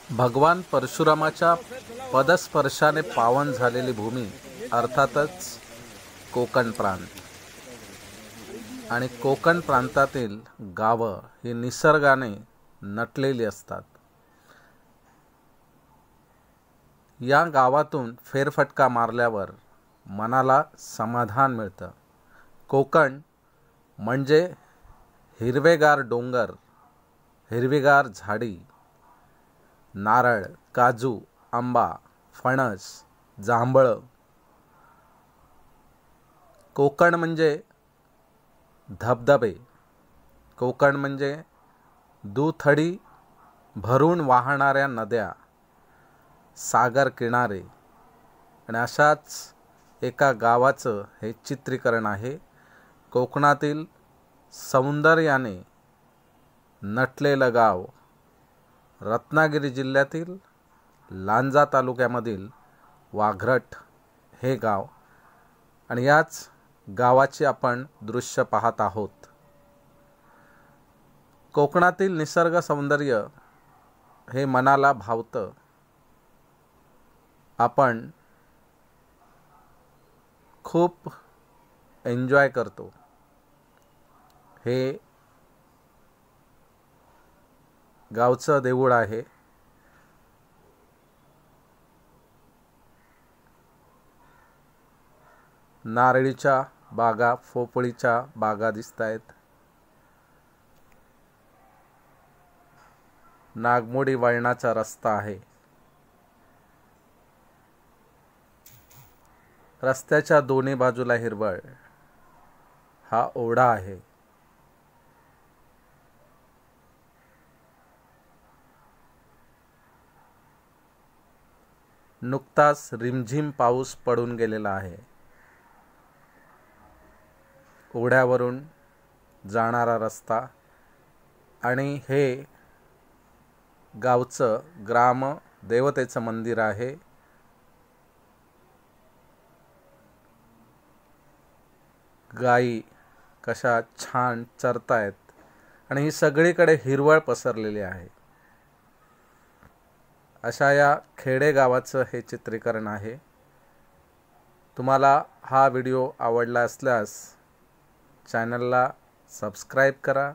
भगवान परशुरामाच्या पदस्पर्शाने पावन झालेली भूमी अर्थातच कोकण प्रांत। आणि कोकण प्रांतातील गावं ही निसर्गाने नटलेली असतात। या गावातून फेरफटका मारल्यावर मनाला समाधान मिळतं। कोकण म्हणजे हिरवेगार डोंगर, हिरवीगार झाडी, नारळ, काजू, आंबा, फणस, जांभळं। कोकण म्हणजे धबधबे, कोकण म्हणजे दुथडी भरून वाहणाऱ्या नद्या, सागर किनारे। आणि अशाच एका गावाचं हे चित्रीकरण आहे। कोकणातील सौंदर्याने नटलेलं गाव, रत्नागिरी जिल्ह्यातील लांजा तालुक्यामधील वाघरट हे गाव। आणि याच गावाची आपण दृश्य पाहत आहोत। कोकणातील निसर्ग सौंदर्य हे मनाला भावतं। आपण खूप एन्जॉय करतो। हे गावचं देऊळ आहे। नारळीच्या बागा, पोपळीच्या बागा दिसतायत। नागमोडी वळणाचा रस्ता आहे। रस्त्याच्या दोन्ही बाजूला हिरवळ, हा ओढा आहे। नुकताच रिमझिम पाऊस पडून गेलेला आहे। ओढ्यावरून जाणारा रस्ता आणि हे गावचं ग्राम देवतेचं मंदिर आहे। गाई कशा छान चरतायत आणि ही सगळीकडे हिरवळ पसरलेली आहे। अशा या खेडेगावाचं हे चित्रीकरण आहे। तुम्हाला हा व्हिडिओ आवडला असल्यास चॅनलला सबस्क्राईब करा,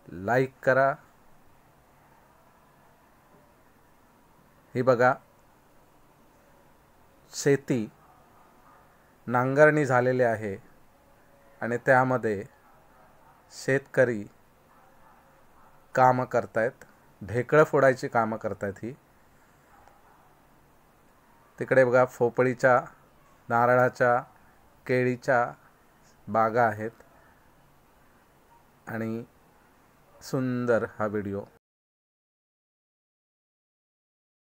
लाईक करा। ही बघा, शेती नांगरणी झालेली आहे आणि त्यामध्ये शेतकरी कामं करतायत, ढेकळं फोडायची कामं करतायत। ही तिकडे बघा, पोपळीच्या, नारळाच्या, केळीच्या बागा आहेत आणि सुंदर हा व्हिडिओ।